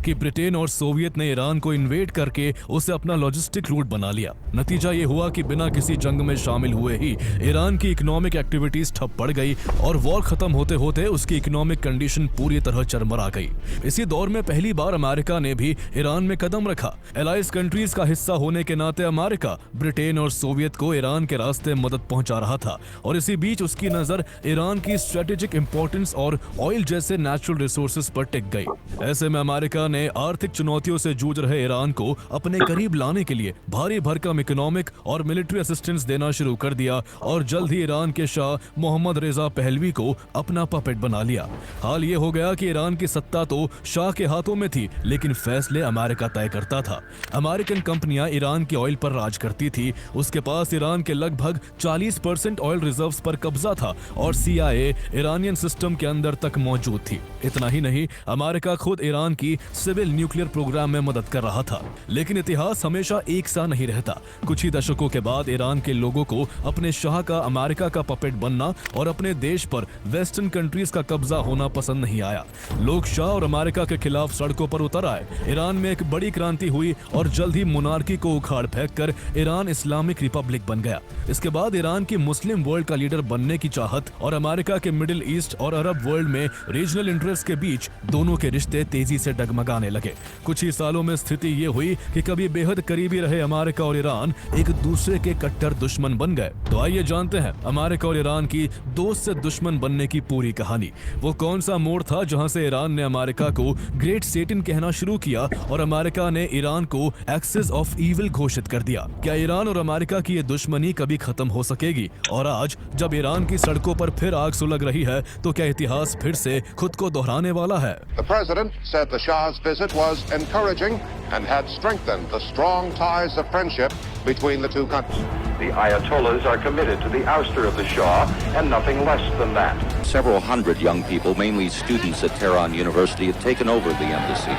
कि ब्रिटेन और सोवियत ने ईरान को इन्वेड करके उसे अपना लॉजिस्टिक रूट बना लिया। नतीजा ये हुआ कि बिना किसी जंग में शामिल हुए ही ईरान की इकोनॉमिक एक्टिविटीज ठप पड़ गई और वॉर खत्म होते होते उसकी इकोनॉमिक कंडीशन पूरी तरह चरमरा गई। इसी दौर में पहली बार अमेरिका ने भी ईरान में कदम रखा। एलाइज कंट्रीज का हिस्सा होने के नाते अमेरिका ब्रिटेन और सोवियत को ईरान के रास्ते मदद पहुंचा रहा था और इसी बीच उसकी नजर ईरान की स्ट्रेटेजिक इंपॉर्टेंस और ऑयल जैसे नेचुरल रिसोर्सेज पर टिक गई। ऐसे में अमेरिका ने आर्थिक चुनौतियों से जूझ रहे ईरान को अपने करीब लाने के लिए भारी भरकम इकोनॉमिक और मिलिट्री असिस्टेंस देना शुरू कर दिया और जल्द ही ईरान के शाह मोहम्मद रेजा पहलवी को अपना पपेट बना लिया। हाल ये हो गया कि ईरान की सत्ता तो शाह के हाथों में थी, लेकिन फैसले अमेरिका तय करता था। अमेरिकन कंपनियां ईरान के ऑयल पर राज करती थी। उसके पास ईरान के लगभग 40% ऑयल रिजर्व्स पर कब्जा था और CIA ईरानियन सिस्टम के अंदर तक मौजूद थी। इतना ही नहीं, अमेरिका खुद ईरान की सिविल न्यूक्लियर प्रोग्राम में मदद कर रहा था। लेकिन इतिहास हमेशा एक सा नहीं रहता। कुछ ही दशकों के बाद ईरान के लोगों को अपने शाह का अमेरिका का पपेट बनना और अपने देश पर वेस्टर्न कंट्रीज का कब्जा होना पसंद नहीं आया। लोग शाह और अमेरिका के खिलाफ सड़कों पर उतर आए। ईरान में एक बड़ी क्रांति हुई और जल्द ही मोनार्की को उखाड़ फेंककर ईरान इस्लामिक रिपब्लिक बन गया। इसके बाद ईरान की मुस्लिम वर्ल्ड का लीडर बनने की चाहत और अमेरिका के मिडिल ईस्ट और अरब वर्ल्ड में रीजनल इंटरेस्ट के बीच दोनों के रिश्ते तेजी से डगमगाने लगे। कुछ ही सालों में स्थिति ये हुई कि कभी बेहद करीबी रहे अमेरिका और ईरान एक दूसरे के कट्टर दुश्मन बन गए। तो आइए जानते हैं अमेरिका और ईरान की दोस्त से दुश्मन बनने की पूरी कहानी। वो कौन सा मोड़ था जहां से ईरान ने अमेरिका को ग्रेट सेटन कहना शुरू किया और अमेरिका ने ईरान को एक्सिस ऑफ इविल घोषित कर दिया। क्या ईरान और अमेरिका की ये दुश्मनी कभी खत्म हो सकेगी? और आज जब ईरान की सड़कों पर फिर आग सुलग रही है, तो क्या इतिहास फिर से खुद को दोहराने वाला है? The president said the Shah's visit was encouraging and had strengthened the strong ties of friendship between the two countries. The Ayatollahs are committed to the ouster of the Shah and nothing less than that. Several hundred young people, mainly students at Tehran University, have taken over the embassy.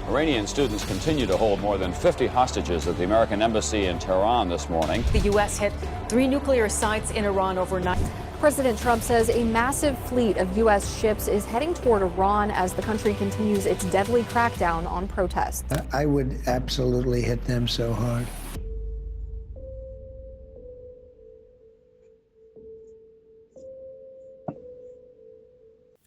Iranian students continue to hold more than 50 hostages at the American embassy in Tehran this morning. The U.S. hit 3 nuclear sites in Iran overnight. President Trump says a massive fleet of U.S. ships is heading toward Iran as the country continues its deadly crackdown on protests. I would absolutely hit them so hard.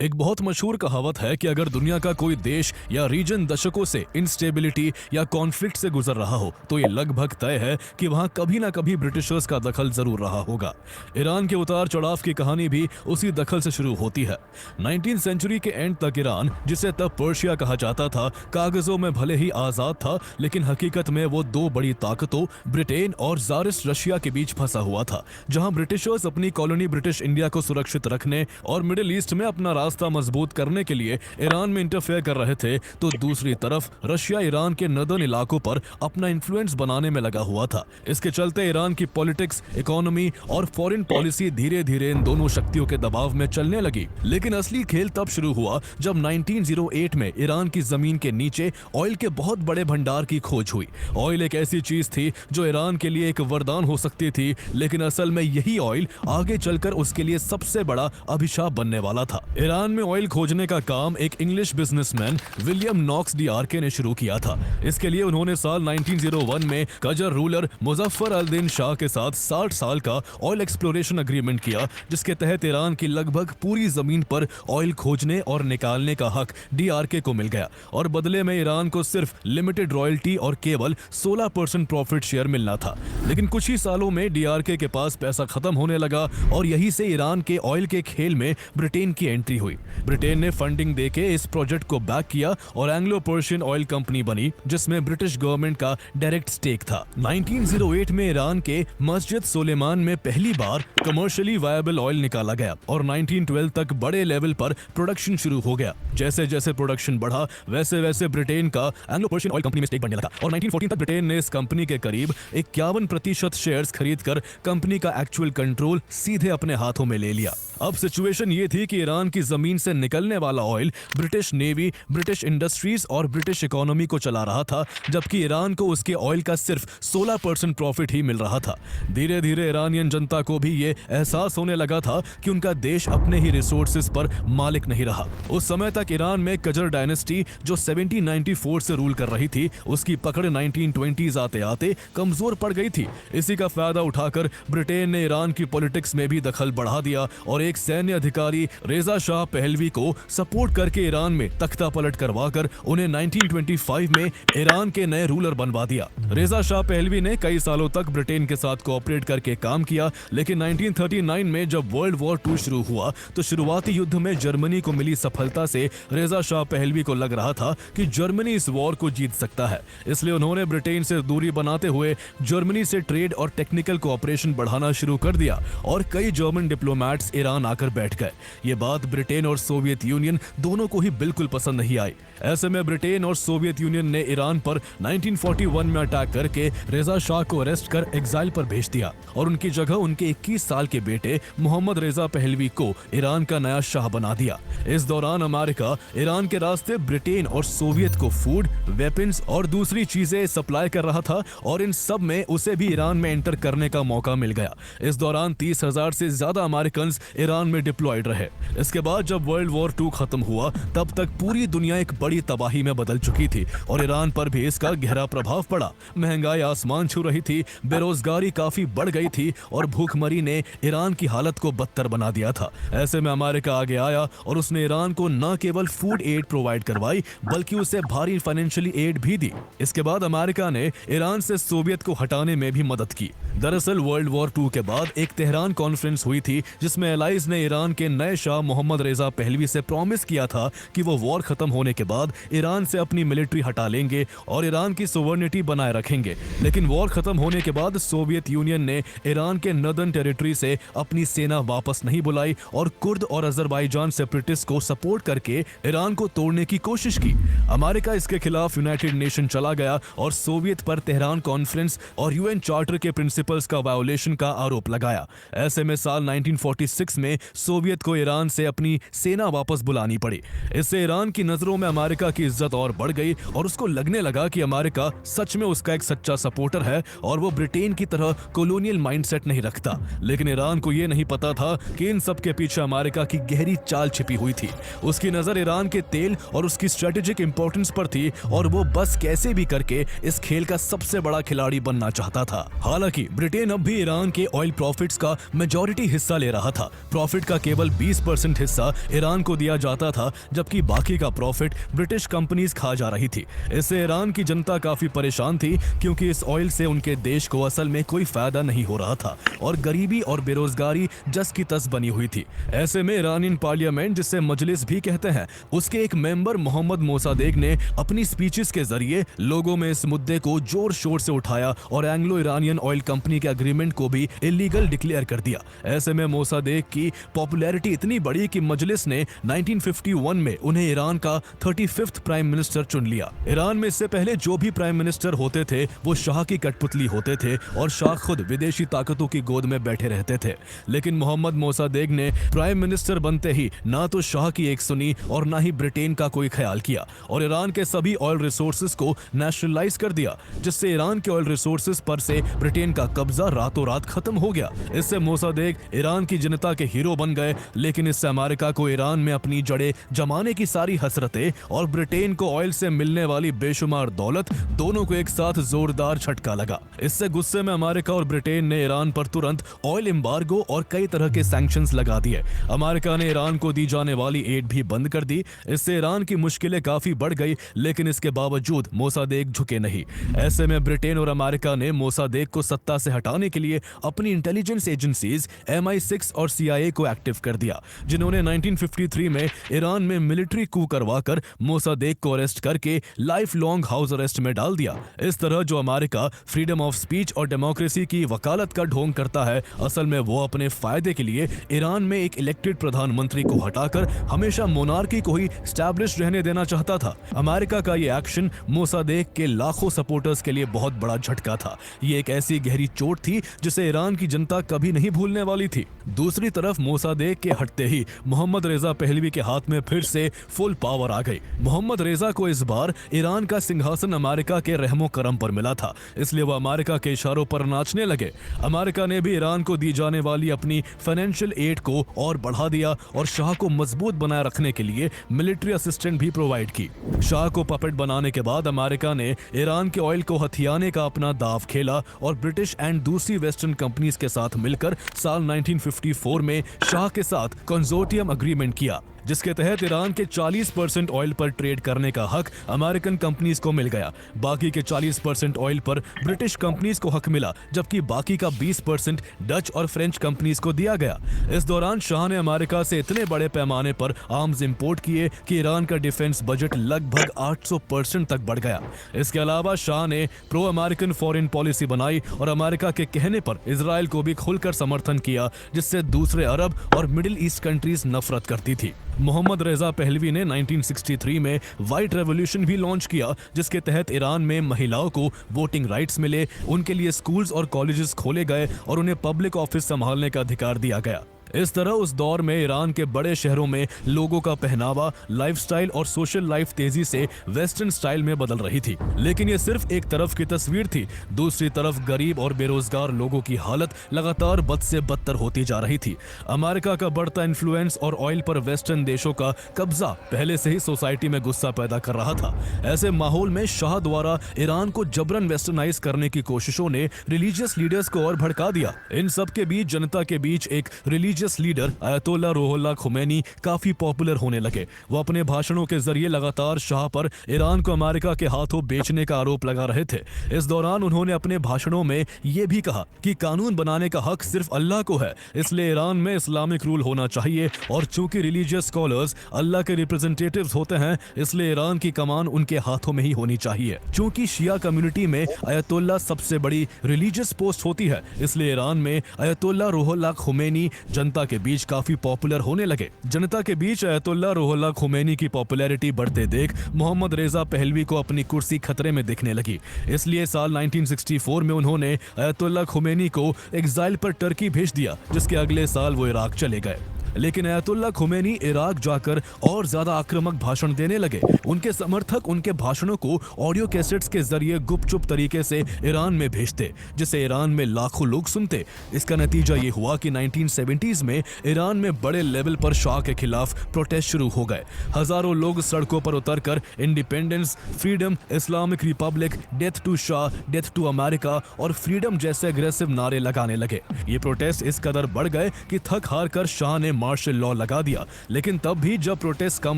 एक बहुत मशहूर कहावत है कि अगर दुनिया का कोई देश या रीजन दशकों से इंस्टेबिलिटी या कॉन्फ्लिक्ट से गुजर रहा हो, तो ये लगभग तय है कि वहां कभी ना कभी ब्रिटिशर्स का दखल जरूर रहा होगा। ईरान के उतार चढ़ाव की कहानी भी उसी दखल से शुरू होती है। 19वीं सेंचुरी के एंड तक ईरान, जिसे तब पर्शिया कहा जाता था, कागजों में भले ही आजाद था, लेकिन हकीकत में वो दो बड़ी ताकतों ब्रिटेन और ज़ारिस्ट रशिया के बीच फंसा हुआ था। जहां ब्रिटिशर्स अपनी कॉलोनी ब्रिटिश इंडिया को सुरक्षित रखने और मिडिल ईस्ट में अपना रास्ता मजबूत करने के लिए ईरान में इंटरफेयर कर रहे थे, तो दूसरी तरफ रशिया ईरान के नदर्न इलाकों पर अपना इन्फ्लुएंस बनाने में लगा हुआ था। इसके चलते ईरान की पॉलिटिक्स, इकोनॉमी और फॉरेन पॉलिसी धीरे धीरे इन दोनों शक्तियों के दबाव में चलने लगी। लेकिन असली खेल तब शुरू हुआ जब 1908 में ईरान की जमीन के नीचे ऑयल के बहुत बड़े भंडार की खोज हुई। ऑयल एक ऐसी चीज थी जो ईरान के लिए एक वरदान हो सकती थी, लेकिन असल में यही ऑयल आगे चलकर उसके लिए सबसे बड़ा अभिशाप बनने वाला था। ईरान में ऑयल खोजने का काम एक English businessman William Knox D'Arcy ने शुरू किया था। इसके लिए उन्होंने साल 1901 में कजर रूलर मुजफ्फर अल दिन शाह के साथ 60 साल का ऑयल एक्सप्लोरेशन एग्रीमेंट किया, जिसके तहत ईरान की लगभग पूरी जमीन पर ऑयल खोजने और निकालने का हक डीआरके को मिल गया और बदले में ईरान को सिर्फ लिमिटेड रॉयल्टी और केवल 16% प्रॉफिट शेयर मिलना था। लेकिन कुछ ही सालों में डीआरके के पास पैसा खत्म होने लगा और यहीं से ईरान के ऑयल के खेल में ब्रिटेन की एंट्री हुई। ब्रिटेन ने फंडिंग देके इस प्रोजेक्ट को बैक किया और एंग्लो पर्शियन ऑयल कंपनी बनी, जिसमें ब्रिटिश गवर्नमेंट का डायरेक्ट स्टेक था। 1908 में ईरान के मस्जिद सुलेमान में पहली बार कमर्शियली वायबल ऑयल निकाला गया और 1912 तक बड़े लेवल पर प्रोडक्शन शुरू हो गया। जैसे जैसे प्रोडक्शन बढ़ा, वैसे वैसे ब्रिटेन का एंग्लो पर्शियन ऑयल कंपनी में स्टेक बढ़ने लगा और 1914 तक ब्रिटेन ने इस कंपनी के करीब 51% शेयर्स खरीदकर कंपनी का एक्चुअल कंट्रोल सीधे अपने हाथों में ले लिया। अब सिचुएशन ये थी कि ईरान की जमीन से निकलने वाला oil British navy, British industries और ब्रिटिश इकोनॉमी को चला रहा था, जबकि ईरान को उसके ऑयल का सिर्फ 16% प्रॉफिट ही मिल रहा था। धीरे धीरे ईरानियन जनता को भी ये एहसास होने लगा था कि उनका देश अपने ही रिसोर्सेज पर मालिक नहीं रहा। उस समय तक ईरान में कजर डायनेस्टी जो 1794 से रूल कर रही थी, उसकी पकड़ 1920s आते आते कमजोर पड़ गई थी। इसी का फायदा उठाकर ब्रिटेन ने ईरान की पॉलिटिक्स में भी दखल बढ़ा दिया और एक सैन्य अधिकारी रेजा शाह पहलवी को सपोर्ट करके ईरान में तख्ता पलट करवाकर उन्हें 1925 में ईरान के नए रूलर बनवा दिया। रेजा शाह पहलवी ने कई सालों तक ब्रिटेन के साथ कोऑपरेट करके काम किया, लेकिन 1939 में जब वर्ल्ड वॉर 2 शुरू हुआ तो शुरुआती युद्ध में जर्मनी को मिली सफलता से रेजा शाह पहलवी को लग रहा था कि जर्मनी इस वॉर को जीत सकता है। इसलिए उन्होंने ब्रिटेन से दूरी बनाते हुए जर्मनी से ट्रेड और टेक्निकल कोऑपरेशन बढ़ाना शुरू कर दिया और कई जर्मन डिप्लोमैट्स ईरान आकर बैठ गए। ये बात ब्रिटेन और सोवियत यूनियन दोनों को ही बिल्कुल पसंद नहीं आई। ऐसे में ब्रिटेन और सोवियत यूनियन ने ईरान पर 1941 में अटैक करके रेजा शाह को अरेस्ट कर एग्जाइल पर भेज दिया और उनकी जगह उनके 21 साल के बेटे मोहम्मद रेजा पहलवी को ईरान का नया शाह बना दिया। इस दौरान अमेरिका ईरान के रास्ते ब्रिटेन और सोवियत को फूड, वेपन्स और दूसरी चीजें सप्लाई कर रहा था और इन सब में उसे भी ईरान में एंटर करने का मौका मिल गया। इस दौरान 30,000 से ज्यादा अमेरिकन ईरान में डिप्लॉयड रहे। इसके बाद जब वर्ल्ड वॉर 2 खत्म हुआ तब तक पूरी दुनिया एक बड़ी तबाही में बदल चुकी थी और ईरान पर भी इसका गहरा प्रभाव पड़ा। महंगाई आसमान छू रही थी, बेरोजगारी काफी बढ़ गई थी और भूखमरी ने ईरान की हालत को बदतर बना दिया था। ऐसे में अमेरिका आगे आया और उसने ईरान को न केवल फूड एड प्रोवाइड करवाई बल्कि उसे भारी फाइनेंशियली एड भी दी। इसके बाद अमेरिका ने ईरान से सोवियत को हटाने में भी मदद की। दरअसल वर्ल्ड वॉर 2 के बाद एक तेहरान कॉन्फ्रेंस हुई थी जिसमें एलाइज ने ईरान के नए शाह मोहम्मद रेजा पहलवी से प्रॉमिस किया था कि वो वॉर खत्म होने के बाद ईरान से अपनी मिलिट्री हटा लेंगे और ईरान की सोवर्निटी बनाए रखेंगे। लेकिन वॉर खत्म होने के बाद सोवियत यूनियन ने ईरान के नदर्न टेरिटरी से अपनी सेना वापस नहीं बुलाई और कुर्द और अजरबैजान सेपरेटिस्ट को सपोर्ट करके ईरान को तोड़ने की कोशिश की। अमेरिका इसके खिलाफ यूनाइटेड नेशन चला गया और सोवियत पर तेहरान कॉन्फ्रेंस और यूएन चार्टर के प्रिंसिपल्स का वायोलेशन का आरोप लगाया। ऐसे में साल 1946 में सोवियत को ईरान से अपनी सेना वापस बुलानी पड़ी। इससे ईरान की नजरों में अमेरिका की इज्जत और बढ़ गई और उसको लगने लगा कि अमेरिका सच में उसका एक सच्चा सपोर्टर है और वो ब्रिटेन की तरह कॉलोनियल माइंडसेट नहीं रखता। लेकिन ईरान को यह नहीं पता था कि इन सब के पीछे अमेरिका की गहरी चाल छिपी हुई थी। उसकी नजर ईरान के तेल और उसकी स्ट्रेटेजिक इंपॉर्टेंस पर थी और वो बस कैसे भी करके इस खेल का सबसे बड़ा खिलाड़ी बनना चाहता था। हालांकि ब्रिटेन अब भी ईरान के ऑयल प्रॉफिट्स का मेजॉरिटी हिस्सा ले रहा था। प्रॉफिट का केवल 20% हिस्सा ईरान को दिया जाता था, जबकि बाकी का प्रॉफिट ब्रिटिश कंपनीज खा जा रही थी। इससे ईरान की जनता काफी परेशान थी क्योंकि इस ऑयल से उनके देश को असल में कोई फायदा नहीं हो रहा था और गरीबी और बेरोजगारी जस की तस बनी हुई थी। ऐसे में ईरानियन पार्लियामेंट, जिसे मजलिस भी कहते हैं, उसके एक मेंबर मोहम्मद मोसादेक ने अपनी स्पीचेस के जरिए लोगों में इस मुद्दे को जोर शोर से उठाया और एंग्लो ईरानियन ऑयल कंपनी के एग्रीमेंट को भी इलीगल डिक्लेयर कर दिया। ऐसे में मोसादेक की पॉपुलैरिटी इतनी बढ़ी कि मजलिस ने 1951 में उन्हें ईरान का 35th प्राइम मिनिस्टर चुन लिया। ईरान में इससे पहले जो भी प्राइम मिनिस्टर होते थे वो शाह की कठपुतली होते थे और शाह खुद विदेशी ताकतों की गोद में बैठे रहते थे। लेकिन मोहम्मद मोसादेक ने प्राइम मिनिस्टर बनते ही ना तो शाह की एक सुनी और ना ही ब्रिटेन का कोई ख्याल किया और ईरान के सभी ऑयल रिसोर्सेज को नेशनलाइज कर दिया, जिससे ईरान के ऑयल रिसोर्सेज पर से ब्रिटेन का कब्जा रातों रात खत्म हो गया। इससे मोसादेक ईरान की जनता के हीरो बन गए, लेकिन इससे अमेरिका को ईरान में अपनी जड़ें जमाने की सारी हसरतें और ब्रिटेन को ऑयल से मिलने वाली बेशुमार दौलत दोनों को एक साथ जोरदार झटका लगा। इससे गुस्से में अमेरिका और ब्रिटेन ने ईरान पर तुरंत ऑयल एम्बार्गो और कई तरह के सैंक्शंस लगा दिए। अमेरिका ने ईरान को दी जाने वाली एड भी बंद कर दी। इससे ईरान की मुश्किलें काफी बढ़ गई, लेकिन इसके बावजूद मोसादेक झुके नहीं। ऐसे में ब्रिटेन और अमेरिका ने मोसादेक को सत्ता से हटाने के लिए अपनी इंटेलिजेंस एजेंसीज MI6 और CIA को एक्टिव कर दिया, जिन्होंने 1953 में ईरान में मिलिट्री कू करवाकर मोसादेक को अरेस्ट करके लाइफ लॉन्ग हाउस अरेस्ट में डाल दिया। इस तरह जो अमेरिका फ्रीडम ऑफ स्पीच और डेमोक्रेसी की वकालत का ढोंग करता है, असल में वो अपने फायदे के लिए ईरान में एक इलेक्टेड प्रधानमंत्री को हटाकर हमेशा मोनार्की को ही स्टैब्लिश रहने देना चाहता था। अमेरिका का ये एक्शन मोसादेक के लाखों सपोर्टर्स के लिए बहुत बड़ा झटका था। ये एक ऐसी गहरी चोट थी जिसे ईरान की जनता कभी नहीं भूलने वाली थी। दूसरी तरफ मोसादेक के हटते ही मोहम्मद रेजा पहलवी के हाथ में फिर से फुल पावर आ गई। मोहम्मद रेजा को इस बार ईरान का सिंहासन अमेरिका के रहमो करम पर मिला था, इसलिए वो अमेरिका के इशारों पर नाचने लगे। अमेरिका ने भी ईरान को दी जाने वाली अपनी फाइनेंशियल एड को और बढ़ा दिया और शाह को मजबूत बनाए रखने के लिए मिलिट्री असिस्टेंट भी प्रोवाइड की। शाह को पपेट बनाने के बाद अमेरिका ने ईरान के ऑयल को हथियाने का अपना दाव खेला और ब्रिटिश एंड दूसरी वेस्टर्न कंपनीज के साथ मिलकर साल 1954 में शाह के साथ कंसोर्टियम एग्रीमेंट किया, जिसके तहत ईरान के 40% ऑयल पर ट्रेड करने का हक अमेरिकन कंपनीज को मिल गया। बाकी के 40% ऑयल पर ब्रिटिश कंपनीज को हक मिला, जबकि बाकी का 20% डच और फ्रेंच कंपनीज को दिया गया। इस दौरान शाह ने अमेरिका से इतने बड़े पैमाने पर आर्म्स इंपोर्ट किए कि ईरान का डिफेंस बजट लगभग 800% तक बढ़ गया। इसके अलावा शाह ने प्रो अमेरिकन फॉरेन पॉलिसी बनाई और अमेरिका के कहने पर इजराइल को भी खुलकर समर्थन किया, जिससे दूसरे अरब और मिडिल ईस्ट कंट्रीज नफरत करती थी। मोहम्मद रेजा पहलवी ने 1963 में व्हाइट रेवोल्यूशन भी लॉन्च किया, जिसके तहत ईरान में महिलाओं को वोटिंग राइट्स मिले, उनके लिए स्कूल्स और कॉलेजेस खोले गए और उन्हें पब्लिक ऑफिस संभालने का अधिकार दिया गया। इस तरह उस दौर में ईरान के बड़े शहरों में लोगों का पहनावा, लाइफस्टाइल और सोशल लाइफ तेजी से वेस्टर्न स्टाइल में बदल रही थी। लेकिन ये सिर्फ एक तरफ की तस्वीर थी। दूसरी तरफ गरीब और बेरोजगार लोगों की हालत लगातार बद से बदतर होती जा रही थी। अमेरिका का बढ़ता इन्फ्लुएंस और ऑयल पर वेस्टर्न देशों का कब्जा पहले से ही सोसाइटी में गुस्सा पैदा कर रहा था। ऐसे माहौल में शाह द्वारा ईरान को जबरन वेस्टर्नाइज करने की कोशिशों ने रिलीजियस लीडर्स को और भड़का दिया। इन सब के बीच जनता के बीच एक रिलीजियस लीडर अयतोल्ला रूहुल्लाह खुमैनी काफी पॉपुलर होने लगे। वो अपने भाषणों के जरिए लगातार शाह पर ईरान को अमेरिका के हाथों बेचने का आरोप लगा रहे थे। इस दौरान उन्होंने अपने भाषणों में ये भी कहा कि कानून बनाने का हक सिर्फ अल्लाह को है, इसलिए ईरान में इस्लामिक रूल होना चाहिए और चूंकि रिलीजियस स्कॉलर्स अल्लाह के रिप्रेजेंटेटिव्स होते हैं, इसलिए ईरान की कमान उनके हाथों में ही होनी चाहिए। चूंकि शिया कम्युनिटी में अयतोल्ला सबसे बड़ी रिलीजियस पोस्ट होती है, इसलिए ईरान में अयतोल्ला रूहुल्लाह खुमैनी जनता के बीच काफी पॉपुलर होने लगे। जनता के बीच अयतोल्ला रूहुल्लाह खुमैनी की पॉपुलैरिटी बढ़ते देख मोहम्मद रेजा पहलवी को अपनी कुर्सी खतरे में दिखने लगी। इसलिए साल 1964 में उन्होंने अयतोल्ला खुमैनी को एग्जाइल पर टर्की भेज दिया, जिसके अगले साल वो इराक चले गए। लेकिन अयतुल्ला खुमैनी इराक जाकर और ज्यादा आक्रामक भाषण देने लगे। उनके समर्थक उनके भाषणों को ऑडियो कैसेट्स के जरिए गुपचुप तरीके से ईरान में भेजते, जिसे ईरान में लाखों लोग सुनते। इसका नतीजा ये हुआ कि 1970s में ईरान में बड़े लेवल पर शाह के खिलाफ प्रोटेस्ट शुरू हो गए। हजारों लोग सड़कों पर उतरकर independence, freedom, Islamic republic, death to Shah, death to America और फ्रीडम जैसे अग्रेसिव नारे लगाने लगे। ये प्रोटेस्ट इस कदर बढ़ गए कि थक हार कर शाह ने मार्शल लॉ लगा दिया। लेकिन तब भी जब प्रोटेस्ट कम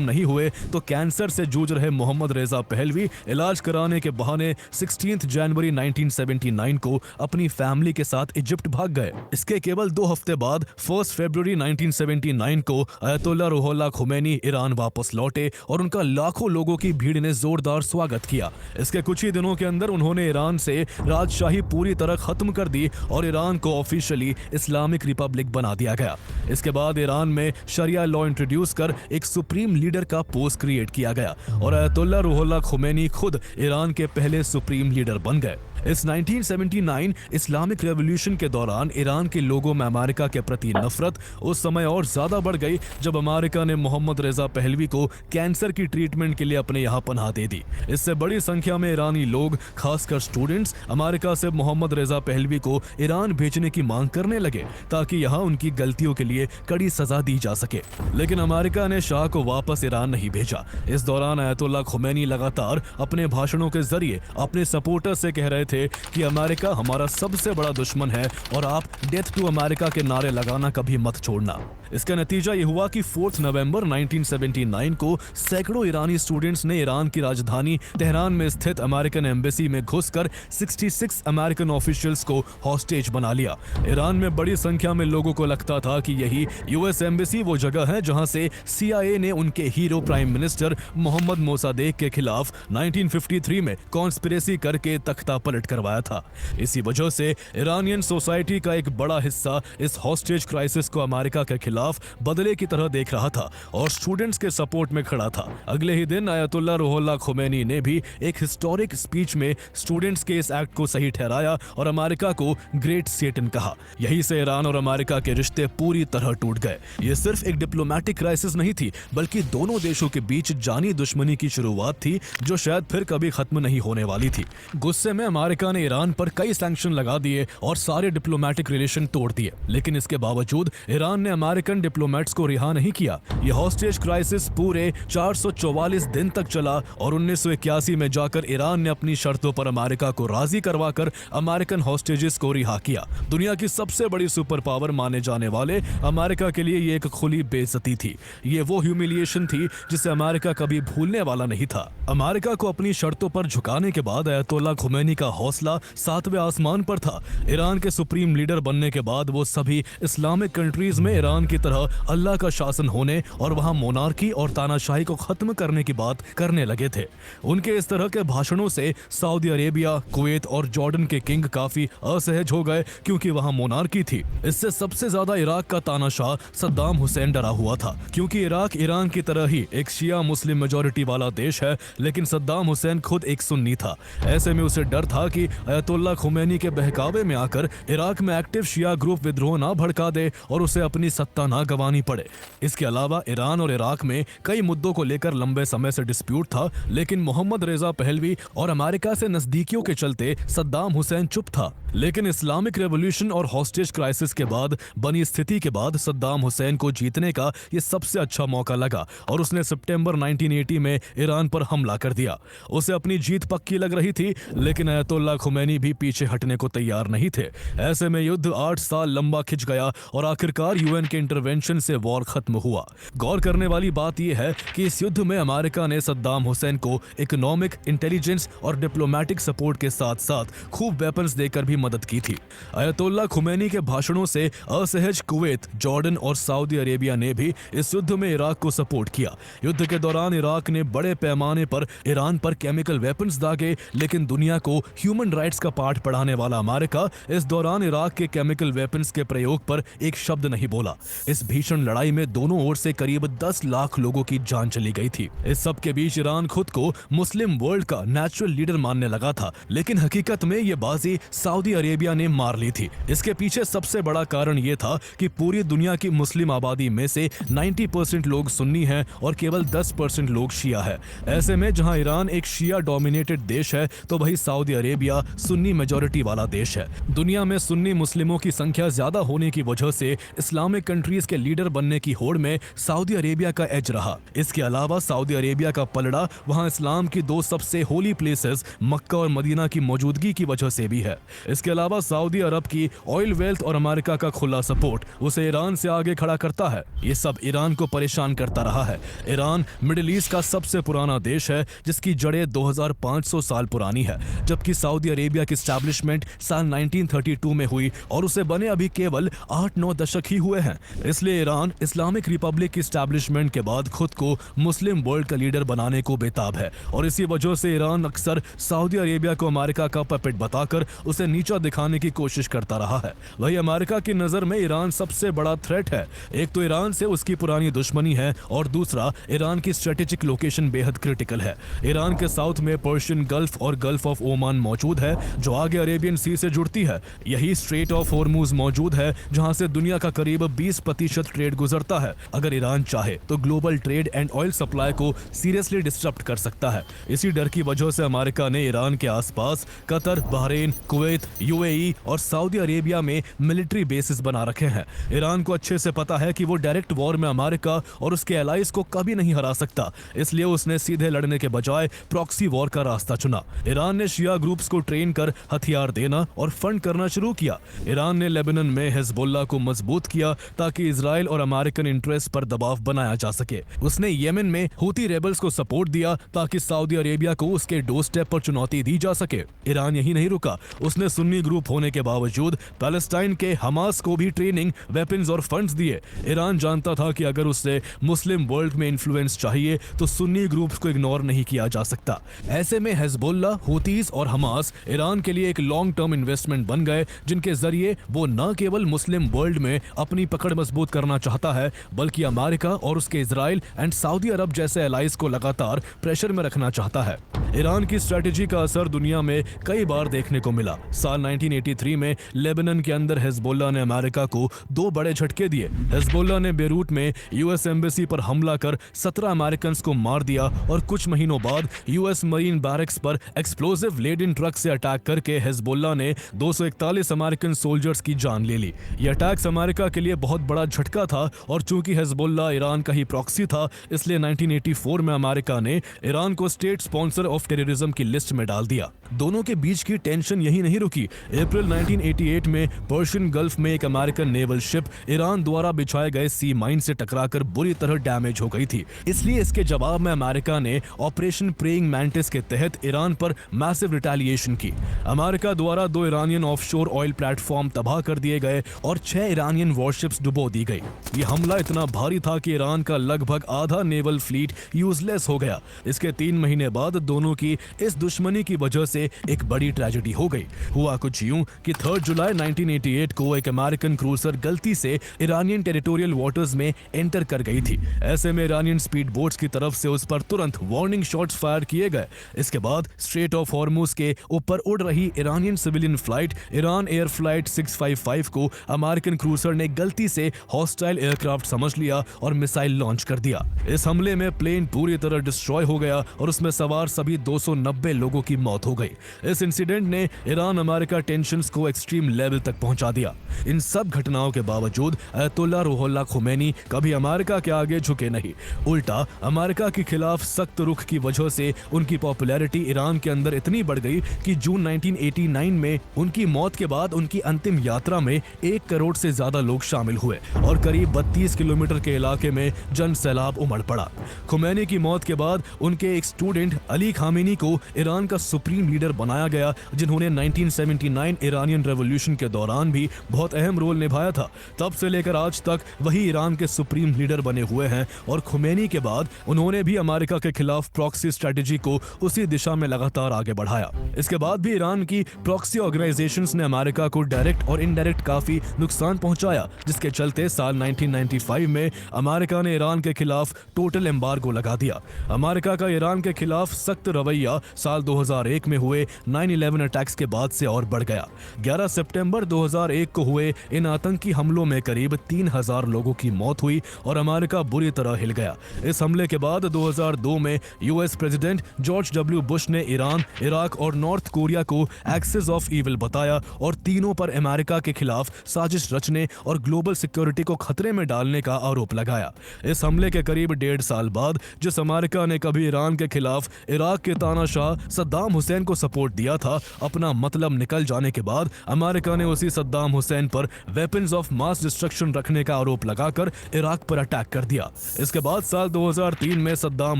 नहीं हुए तो कैंसर से जूझ रहे मोहम्मद रेजा पहलवी इलाज कराने के बहाने 16 जनवरी 1979 को अपनी फैमिली के साथ इजिप्ट भाग गए। इसके केवल 2 हफ्ते बाद 1 फरवरी 1979 को अयतुल्ला रूहुल्लाह खुमैनी ईरान वापस लौटे और उनका लाखों लोगों की भीड़ ने जोरदार स्वागत किया। इसके कुछ ही दिनों के अंदर उन्होंने ईरान से राजशाही पूरी तरह खत्म कर दी और ईरान को ऑफिशियली इस्लामिक रिपब्लिक बना दिया गया। इसके बाद ईरान में शरिया लॉ इंट्रोड्यूस कर एक सुप्रीम लीडर का पोस्ट क्रिएट किया गया और अयतुल्ला रूहुल्लाह खुमैनी खुद ईरान के पहले सुप्रीम लीडर बन गए। इस 1979 इस्लामिक रेवोल्यूशन के दौरान ईरान के लोगों में अमेरिका के प्रति नफरत उस समय और ज्यादा बढ़ गई जब अमेरिका ने मोहम्मद रेजा पहलवी को कैंसर की ट्रीटमेंट के लिए अपने यहाँ पनाह दे दी। इससे बड़ी संख्या में ईरानी लोग, खासकर स्टूडेंट्स, अमेरिका से मोहम्मद रेजा पहलवी को ईरान भेजने की मांग करने लगे ताकि यहाँ उनकी गलतियों के लिए कड़ी सजा दी जा सके। लेकिन अमेरिका ने शाह को वापस ईरान नहीं भेजा। इस दौरान अयतुल्ला खुमैनी लगातार अपने भाषणों के जरिए अपने सपोर्टर से कह रहे थे कि अमेरिका हमारा सबसे बड़ा दुश्मन है और आप डेथ टू अमेरिका के नारे लगाना कभी मत छोड़ना। इसका नतीजा यह हुआ कि 4 नवंबर 1979 को सैकड़ों ईरानी स्टूडेंट्स ने ईरान की राजधानी तेहरान में स्थित अमेरिकन एम्बेसी में घुसकर 66 अमेरिकन ऑफिशियल्स को हॉस्टेज बना लिया। ईरान में बड़ी संख्या में लोगों को लगता था कि यही यूएस एम्बेसी वो जगह है जहां से CIA ने उनके hero prime minister Mohammad Mosaddegh के खिलाफ 1953 में कॉन्स्पिरेसी करके तख्ता पलट करवाया था। इसी वजह से ईरानियन सोसाइटी का एक बड़ा हिस्सा इस हॉस्टेज क्राइसिस को अमेरिका के खिलाफ खिलाफ बदले की तरह देख रहा था और स्टूडेंट्स के सपोर्ट में खड़ा था। अगले ही दिन अयतुल्ला रूहुल्लाह खुमैनी ने भी एक हिस्टोरिक स्पीच में स्टूडेंट्स के इस एक्ट को सही ठहराया और अमेरिका को ग्रेट सेटन कहा। यहीं से ईरान और अमेरिका के रिश्ते पूरी तरह टूट गए। ये सिर्फ एक डिप्लोमेटिक क्राइसिस नहीं थी, बल्कि दोनों देशों के बीच जानी दुश्मनी की शुरुआत थी जो शायद फिर कभी खत्म नहीं होने वाली थी। गुस्से में अमेरिका ने ईरान पर कई सैंक्शन लगा दिए और सारे डिप्लोमेटिक रिलेशन तोड़ दिए, लेकिन इसके बावजूद ईरान ने अमेरिकन डिप्लोमेट्स को रिहा नहीं किया। यह हॉस्टेज क्राइसिस पूरे 444 दिन तक चला और 1981 में जाकर ईरान ने अपनी शर्तों पर अमेरिका को राजी करवाकर अमेरिकन हॉस्टेजेस को रिहा किया। दुनिया की सबसे बड़ी सुपर पावर माने जाने वाले अमेरिका के लिए ये एक खुली बेइज्जती थी। ये वो ह्यूमिलिएशन थी जिसे अमेरिका कभी भूलने वाला नहीं था। अमेरिका को अपनी शर्तों पर झुकाने के बाद अयतुल्ला खुमैनी का हौसला 7वें आसमान पर था। ईरान के सुप्रीम लीडर बनने के बाद वो सभी इस्लामिक कंट्रीज में ईरान की तरह अल्लाह का शासन होने और वहां मोनार्की और तानाशाही को खत्म करने की बात करने लगे थे। उनके इस तरह के भाषणों से सऊदी अरेबिया, कुवैत और जॉर्डन के किंग काफी असहज हो गए क्योंकि वहां मोनार्की थी। इससे सबसे ज्यादा इराक का तानाशाह सद्दाम हुसैन डरा हुआ था, क्योंकि इराक ईरान की तरह ही एक शिया मुस्लिम मेजॉरिटी वाला देश है, लेकिन सद्दाम हुसैन खुद एक सुन्नी था। ऐसे में उसे डर था कि अयतुल्ला खुमैनी के बहकावे में आकर इराक में एक्टिव शिया ग्रुप विद्रोह ना भड़का दे और उसे अपनी सत्ता ना गंवानी पड़े। इसके अलावा ईरान और इराक में कई मुद्दों को लेकर लंबे समय से डिस्प्यूट था, लेकिन मोहम्मद रेजा पहलवी और अमेरिका से नजदीकियों के चलते सद्दाम हुसैन चुप था। लेकिन इस्लामिक रेवोल्यूशन और हॉस्टेज क्राइसिस के बाद बनी स्थिति के बाद सद्दाम हुसैन को जीतने का ये सबसे अच्छा मौका लगा और उसने सितंबर 1980 में ईरान पर हमला कर दिया। उसे अपनी जीत पक्की लग रही थी, लेकिन अयतुल्ला खुमैनी भी पीछे हटने को तैयार नहीं थे। ऐसे में युद्ध 8 साल लंबा खिंच गया और आखिरकार यूएन के इंटरवेंशन से वॉर खत्म हुआ। गौर करने वाली बात यह है कि इस युद्ध में अमेरिका ने सद्दाम हुसैन को इकोनॉमिक, इंटेलिजेंस और डिप्लोमेटिक सपोर्ट के साथ साथ खूब वेपन्स देकर भी मदद की थी। अयतुल्ला खुमैनी के भाषणों से असहज कुवैत, जॉर्डन और सऊदी अरेबिया ने भी इस युद्ध में इराक को सपोर्ट किया। युद्ध के दौरान इराक ने बड़े पैमाने पर ईरान पर केमिकल वेपन्स दागे, लेकिन दुनिया को ह्यूमन राइट्स का पाठ पढ़ाने वाला अमेरिका इस दौरान इराक के केमिकल वेपन्स के प्रयोग पर एक शब्द नहीं बोला। इस भीषण लड़ाई में दोनों ओर से करीब 10 लाख लोगों की जान चली गई थी। इस सब के बीच ईरान खुद को मुस्लिम वर्ल्ड का नेचुरल लीडर मानने लगा था, लेकिन हकीकत में ये बाजी सऊदी अरेबिया ने मार ली थी। इसके पीछे सबसे बड़ा कारण यह था कि पूरी दुनिया की मुस्लिम आबादी में से 90% लोग सुन्नी हैं और केवल 10% लोग शिया है। ऐसे में जहां ईरान एक शिया डोमिनेटेड देश है, तो वही सऊदी अरेबिया सुन्नी मेजॉरिटी वाला देश है। दुनिया में सुन्नी मुस्लिमों की संख्या ज्यादा होने की वजह से इस्लामिक कंट्रीज के लीडर बनने की होड़ में सऊदी अरेबिया का एज रहा। इसके अलावा सऊदी अरेबिया का पलड़ा वहां इस्लाम की 2 सबसे होली प्लेसेस मक्का और मदीना की मौजूदगी की वजह से भी है। इसके अलावा सऊदी अरब की ऑयल वेल्थ और अमेरिका का खुला सपोर्ट उसे ईरान से आगे खड़ा करता है। ये सब ईरान को परेशान करता रहा है। ईरान मिडिल ईस्ट का सबसे पुराना देश है, जिसकी जड़ें 2500 साल पुरानी है, जबकि सऊदी अरेबिया की एस्टैब्लिशमेंट साल 1932 में हुई और उसे बने अभी केवल 8-9 दशक ही हुए हैं। इसलिए ईरान इस्लामिक रिपब्लिक की एस्टैब्लिशमेंट के बाद खुद को मुस्लिम वर्ल्ड का लीडर बनाने को बेताब है और इसी वजह से ईरान अक्सर सऊदी अरेबिया को अमेरिका का पपेट बताकर उसे नीचा दिखाने की कोशिश करता रहा है। वही अमेरिका की नजर में ईरान सबसे बड़ा थ्रेट है। एक तो ईरान से उसकी पुरानी दुश्मनी है और दूसरा ईरान की स्ट्रेटेजिक लोकेशन बेहद क्रिटिकल है। ईरान के साउथ में पर्शियन गल्फ और गल्फ ऑफ ओमान मौजूद है, जो आगे अरेबियन सी से जुड़ती है। यही स्ट्रेट ऑफ हॉर्मुज मौजूद है, जहां से दुनिया का करीब 20% ट्रेड गुजरता है। अगर ईरान चाहे तो global trade and oil supply को सीरियसली डिस्टर्ब कर सकता है। इसी डर की वजह से अमेरिका ने ईरान के आसपास कतर, बहरीन, कुवैत, यूएई और सऊदी अरेबिया में मिलिट्री बेसिस बना रखे हैं। ईरान को अच्छे से पता है कि वो डायरेक्ट वॉर में अमेरिका और उसके एलाइज को कभी नहीं हरा सकता, इसलिए उसने सीधे लड़ने के बजाय प्रॉक्सी वॉर का रास्ता चुना। ईरान ने शिया ग्रुप्स को ट्रेन कर हथियार देना और फंड करना शुरू किया। ईरान ने लेबनान में हिजबुल्लाह को मजबूत किया ताकि इजराइल और अमेरिकन इंटरेस्ट पर दबाव बनाया जा सके। उसने येमेन में हूती रेबल्स को सपोर्ट दिया ताकि सऊदी अरेबिया को उसके डोर स्टेप पर चुनौती दी जा सके। ईरान यही नहीं रुका, उसने सुन्नी ग्रुप होने के बावजूद पैलेस्टाइन के हमास को भी ट्रेनिंग, वेपन्स और फंड्स दिए। ईरान जानता था कि अगर उससे मुस्लिम वर्ल्ड में इन्फ्लुएंस चाहिए तो सुन्नी ग्रुप्स को इग्नोर नहीं किया जा सकता। ऐसे में हिजबुल्ला, हुतीज और हमास ईरान के लिए एक लॉन्ग टर्म इन्वेस्टमेंट बन गए, जिनके जरिए वो न केवल मुस्लिम वर्ल्ड में अपनी पकड़ मजबूत करना चाहता है, बल्कि अमेरिका और उसके इजराइल एंड सऊदी अरब जैसे एलाइज को लगातार प्रेशर में रखना चाहता है। ईरान की स्ट्रेटेजी का असर दुनिया में कई बार देखने को मिला। साल 1983 में लेबनान के अंदर हिजबुल्ला ने अमेरिका को 2 बड़े झटके दिए। हिजबुल्ला ने बेरूट में यूएस एम्बेसी पर हमला कर 17 अमेरिकन को मार दिया और कुछ महीनों बाद यूएस मरीन बैरक्स पर एक्सप्लोजिव लेडन ट्रक से अटैक करके हिजबुल्ला ने 241 अमेरिकन सोल्जर्स की जान ले ली। यह अटैक अमेरिका के लिए बहुत बड़ा झटका था और चूंकि हिजबुल्ला ईरान का ही प्रॉक्सी था, इसलिए 1984 में अमेरिका ने ईरान को स्टेट स्पॉन्सर ऑफ टेररिज्म की लिस्ट में डाल दिया। दोनों के बीच की टेंशन यही नहीं रुकी। अप्रैल 1988 में पर्शियन गल्फ में एक अमेरिकन नेवल शिप ईरान द्वारा बिछाए गए सी माइन से टकराकर बुरी तरह डैमेज हो गई थी। इसलिए इसके जवाब में अमेरिका ने ऑपरेशन प्रेइंग मैंटिस के तहत ईरान पर मैसिव रिटेलिएशन की। अमेरिका द्वारा 2 ईरानियन ऑफशोर ऑयल प्लेटफॉर्म तबाह कर दिए गए और 6 ईरानियन वॉरशिप्स डुबो दी गई। यह हमला इतना भारी था कि ईरान का लगभग आधा नेवल फ्लीट यूजलेस हो गया। इसके 3 महीने बाद दोनों की इस दुश्मनी की वजह से एक बड़ी ट्रेजेडी हो गई। हुआ कुछ यूं कि 3 जुलाई 1988 को एक अमेरिकन क्रूजर गलती से ईरानियन टेरिटोरियल वाटर्स में एंटर कर गई थी। ऐसे में ईरानियन स्पीड बोट्स की तरफ से उस पर तुरंत वार्निंग शॉट्स फायर किए गए। इसके बाद स्ट्रेट ऑफ हॉर्मुज के ऊपर उड़ रही Iranian civilian flight Iran air flight 655 को अमेरिकन क्रूजर ने गलती से हॉस्टाइल एयरक्राफ्ट समझ लिया और मिसाइल लॉन्च कर दिया। इस हमले में प्लेन पूरी तरह डिस्ट्रॉय हो गया और उसमें सवार सभी 290 लोगों की मौत हो गई। इस इंसिडेंट ने ईरान अमेरिका टेंशंस को एक्सट्रीम लेवल तक पहुंचा दिया। इन सब घटनाओं के बावजूद अयतुल्ला रूहुल्लाह खुमैनी कभी अमेरिका के आगे झुके नहीं। उल्टा अमेरिका के खिलाफ सख्त रुख की वजह से उनकी पॉपुलैरिटी ईरान के अंदर इतनी बढ़ गई कि जून 1989 में उनकी मौत के बाद उनकी अंतिम यात्रा में 1 करोड़ से ज्यादा लोग शामिल हुए और करीब 32 किलोमीटर के इलाके में जन सैलाब उमड़ पड़ा। खुमैनी की मौत के बाद उनके एक स्टूडेंट अली खामेनी को ईरान का सुप्रीम लीडर बनाया गया, जिन्होंने 1979 ईरानियन रेवोल्यूशन के दौरान भी बहुत अहम रोल निभाया था। तब से लेकर आज तक वही ईरान के सुप्रीम लीडर बने हुए हैं और खुमैनी के बाद उन्होंने भी अमेरिका के खिलाफ प्रॉक्सी स्ट्रेटेजी को उसी दिशा में लगातार आगे बढ़ाया। इसके बाद भी ईरान की प्रॉक्सी ऑर्गेनाइजेशंस ने अमेरिका को डायरेक्ट और इनडायरेक्ट काफी नुकसान पहुंचाया, जिसके चलते साल 1995 में अमेरिका ने ईरान के खिलाफ टोटल एम्बार्गो लगा दिया। अमेरिका का ईरान के खिलाफ सख्त रवैया साल 2001 में हुए 9/11 अटैक्स के बाद से और बढ़ गया। 11 सितंबर 2001 को हुए इन आतंकी हमलों में करीब 3000 लोगों की मौत हुई और अमेरिका बुरी तरह हिल गया। इस हमले के बाद 2002 में US president George W Bush ने ईरान, इराक और नॉर्थ कोरिया को एक्सिस ऑफ ईविल बताया और तीनों पर अमेरिका के खिलाफ साजिश रचने और ग्लोबल सिक्योरिटी को खतरे में डालने का आरोप लगाया। इस हमले के करीब 1.5 साल बाद जिस अमेरिका ने कभी ईरान के खिलाफ इराक के तानाशाह सद्दाम हुसैन को सपोर्ट दिया था, अपना मतलब निकल जाने के बाद अमेरिका ने उसी सद्दाम हुसैन पर वेपन्स ऑफ मास डिस्ट्रक्शन रखने का आरोप लगाकर इराक पर अटैक कर दिया। इसके बाद साल 2003 में सद्दाम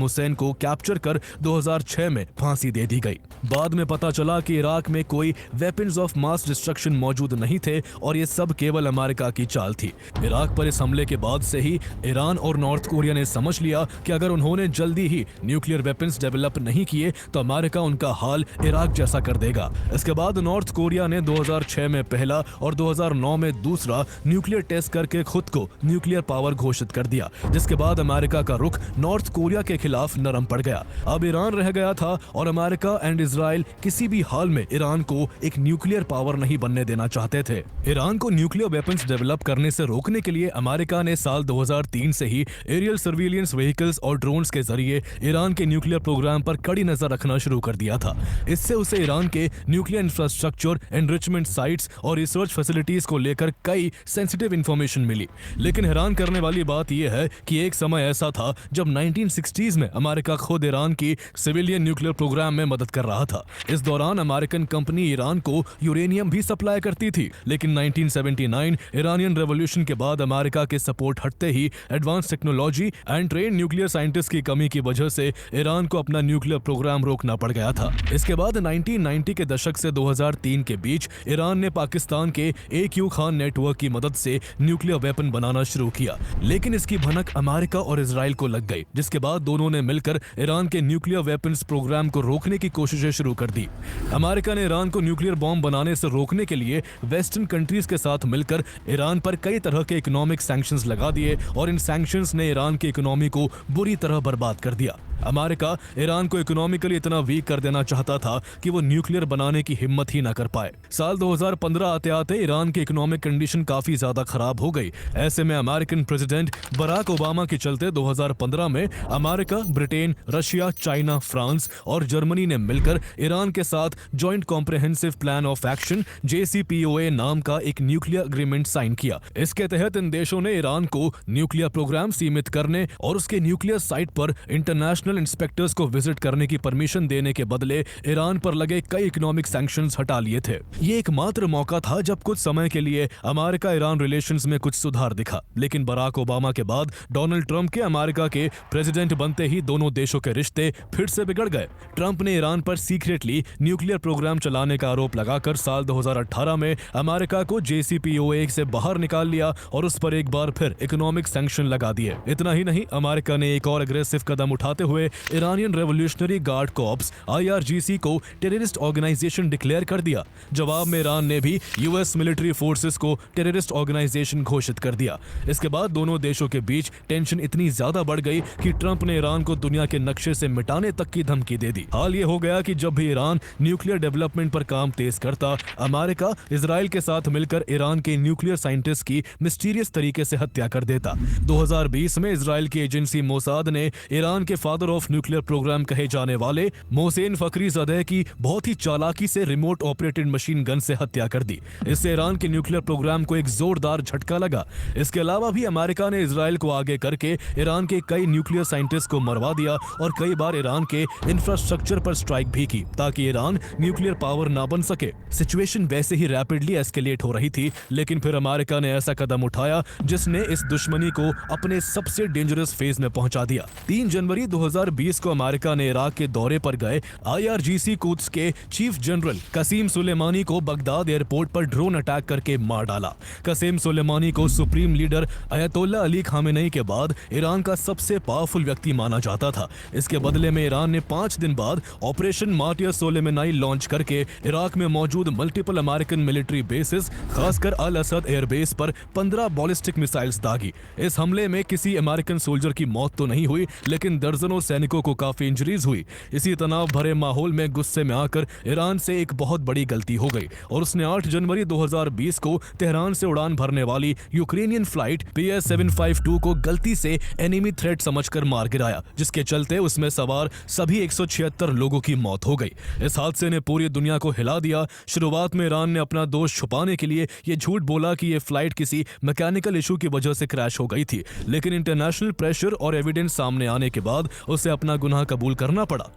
हुसैन को कैप्चर कर 2006 में फांसी दे दी गई। बाद में पता चला कि इराक में कोई वेपन्स ऑफ मास डिस्ट्रक्शन मौजूद नहीं थे और ये सब केवल अमेरिका की चाल थी। इराक पर इस हमले के बाद से ही ईरान और नॉर्थ कोरिया ने समझ लिया कि अगर उन्होंने जल्दी ही न्यूक्लियर वेपन्स डेवलप नहीं किए तो अमेरिका उनका हाल इराक जैसा कर देगा। इसके बाद नॉर्थ कोरिया ने 2006 में पहला और 2009 में दूसरा न्यूक्लियर टेस्ट करके खुद को न्यूक्लियर पावर घोषित कर दिया, जिसके बाद अमेरिका का रुख नॉर्थ कोरिया के खिलाफ नरम पड़ गया। अब ईरान रह गया था और अमेरिका एंड इजराइल किसी भी हाल में ईरान को एक न्यूक्लियर पावर नहीं बनने देना चाहते थे। ईरान को न्यूक्लियर वेपन्स डेवलप करने से रोकने के लिए अमेरिका ने साल 2003 से ही एरियल सर्विलियंस व्हीकल्स और ड्रोन्स के जरिए ईरान के न्यूक्लियर प्रोग्राम पर कड़ी नजर रखना शुरू कर दिया था। इससे उसे ईरान के न्यूक्लियर इंफ्रास्ट्रक्चर, एनरिचमेंट साइट्स और रिसर्च फैसिलिटीज को लेकर कई सेंसिटिव इंफॉर्मेशन मिली। लेकिन हैरान करने वाली बात यह है कि एक समय ऐसा था जब 1960s में अमेरिका खुद ईरान की सिविलियन न्यूक्लियर प्रोग्राम में मदद कर रहा था। इस दौरान अमेरिकन कंपनी ईरान को यूरेनियम भी सप्लाई करती थी, लेकिन 1979 ईरानियन रेवोल्यूशन के बाद अमेरिका के सपोर्ट हटते ही advance technology and train nuclear scientist की कमी की वजह से ईरान को अपना न्यूक्लियर प्रोग्राम रोकना पड़ गया था। इसके बाद 1990 के दशक से 2000 2003 के बीच ईरान ने पाकिस्तान के AQ खान नेटवर्क की मदद से न्यूक्लियर वेपन बनाना शुरू किया, लेकिन इसकी भनक अमेरिका और इजराइल को लग गई, जिसके बाद दोनों ने मिलकर ईरान के न्यूक्लियर वेपन्स प्रोग्राम को रोकने की कोशिशें शुरू कर दी। अमेरिका ने ईरान को न्यूक्लियर बॉम्ब बनाने से रोकने के लिए वेस्टर्न कंट्रीज के साथ मिलकर ईरान पर कई तरह के इकोनॉमिक सैंक्शंस लगा दिए और इन सैंक्शंस ने ईरान की इकोनॉमी को बुरी तरह बर्बाद कर दिया। अमेरिका ईरान को इकोनॉमिकली इतना वीक कर देना चाहता था कि वो न्यूक्लियर बनाने की हिम्मत ही न कर पाए। साल 2015 आते आते ईरान की इकोनॉमिक कंडीशन काफी ज्यादा खराब हो गई। ऐसे में अमेरिकन प्रेसिडेंट बराक ओबामा के चलते 2015 में America, Britain, Russia, China, France और जर्मनी ने मिलकर ईरान के साथ joint comprehensive plan of action JCPOA नाम का एक न्यूक्लियर एग्रीमेंट साइन किया। इसके तहत इन देशों ने ईरान को न्यूक्लियर प्रोग्राम सीमित करने और उसके न्यूक्लियर साइट पर इंटरनेशनल इंस्पेक्टर्स को विजिट करने की परमिशन देने के बदले ईरान पर लगे कई इकोनॉमिक सैंक्शंस हटा लिए थे। ये एकमात्र मौका था जब कुछ समय के लिए अमेरिका ईरान रिलेशंस में कुछ सुधार दिखा, लेकिन बराक ओबामा के बाद डोनाल्ड ट्रंप के अमेरिका के प्रेसिडेंट बनते ही दोनों देशों के रिश्ते फिर से बिगड़ गए। ट्रंप ने ईरान पर सीक्रेटली न्यूक्लियर प्रोग्राम चलाने का आरोप लगाकर साल 2018 में अमेरिका को JCPOA से बाहर निकाल लिया और उस पर एक बार फिर इकोनॉमिक सैंक्शन लगा दिए। इतना ही नहीं, अमेरिका ने एक और अग्रेसिव कदम उठाते हुए Iranian revolutionary guard corps IRGC को टेररिस्ट ऑर्गेनाइजेशन डिक्लेयर कर दिया। जवाब में ईरान ने भी US मिलिट्री फोर्सेस को टेररिस्ट ऑर्गेनाइजेशन घोषित कर दिया। इसके बाद दोनों देशों के बीच टेंशन इतनी ज्यादा बढ़ गई कि ट्रंप ने ईरान को दुनिया के नक्शे से मिटाने तक की धमकी दे दी। हाल ये हो गया कि जब भी ईरान न्यूक्लियर डेवलपमेंट पर काम तेज करता, अमेरिका इजराइल के साथ मिलकर ईरान के न्यूक्लियर साइंटिस्ट की मिस्टीरियस तरीके से हत्या कर देता। 2020 में इजराइल की एजेंसी मोसाद ने ईरान के फादर ऑफ न्यूक्लियर प्रोग्राम कहे जाने वाले मोहसेन फखरीज़ादह की बहुत ही चालाकी से रिमोट ऑपरेटेड मशीन गन से हत्या कर दी। इससे ईरान के न्यूक्लियर प्रोग्राम को एक जोरदार झटका लगा। इसके अलावा भी अमेरिका ने इजराइल को आगे करके ईरान के कई न्यूक्लियर साइंटिस्ट को मरवा दिया और कई बार ईरान के इंफ्रास्ट्रक्चर पर स्ट्राइक भी की ताकि ईरान न्यूक्लियर पावर ना बन सके। सिचुएशन वैसे ही रैपिडली एस्केलेट हो रही थी, लेकिन फिर अमेरिका ने ऐसा कदम उठाया जिसने इस दुश्मनी को अपने सबसे डेंजरस फेज में पहुंचा दिया। 3 जनवरी 2020 को अमेरिका ने इराक के दौरे पर गए IRGC कुद्स के चीफ जनरल कसीम सुलेमानी को बगदाद एयरपोर्ट पर ड्रोन अटैक करके मार डाला। कसीम सुलेमानी को सुप्रीम लीडर अयतोल्ला अली खामेनेई के बाद ईरान का सबसे पावरफुल व्यक्ति माना जाता था। इसके बदले में ईरान ने 5 दिन बाद ऑपरेशन मार्टियर सोलेमानी लॉन्च करके इराक में मौजूद मल्टीपल अमेरिकन मिलिट्री बेसिस, खासकर अल असद एयरबेस पर 15 बैलिस्टिक मिसाइल्स दागी। इस हमले में किसी अमेरिकन सोल्जर की मौत तो नहीं हुई, लेकिन दर्जनों सैनिकों को काफी इंजरीज हुई। इसी तनाव भरे माहौल में गुस्से में आकर ईरान से एक बहुत बड़ी गलती हो गई और उसने 8 जनवरी 2020 को तेहरान से उड़ान भरने वाली यूक्रेनियन फ्लाइट PS-752 को गलती से एनिमी थ्रेट समझकर मार गिराया, जिसके चलते उसमें सवार सभी 176 लोगों की मौत हो गई। इस हादसे ने पूरी दुनिया को हिला दिया। शुरुआत में ईरान ने अपना दोष छुपाने के लिए ये झूठ बोला कि ये फ्लाइट किसी मैकेनिकल इशू की वजह से क्रैश हो गई थी, लेकिन इंटरनेशनल प्रेशर और एविडेंस सामने आने के बाद उसे अपना गुनाह कबूल करना पड़ा।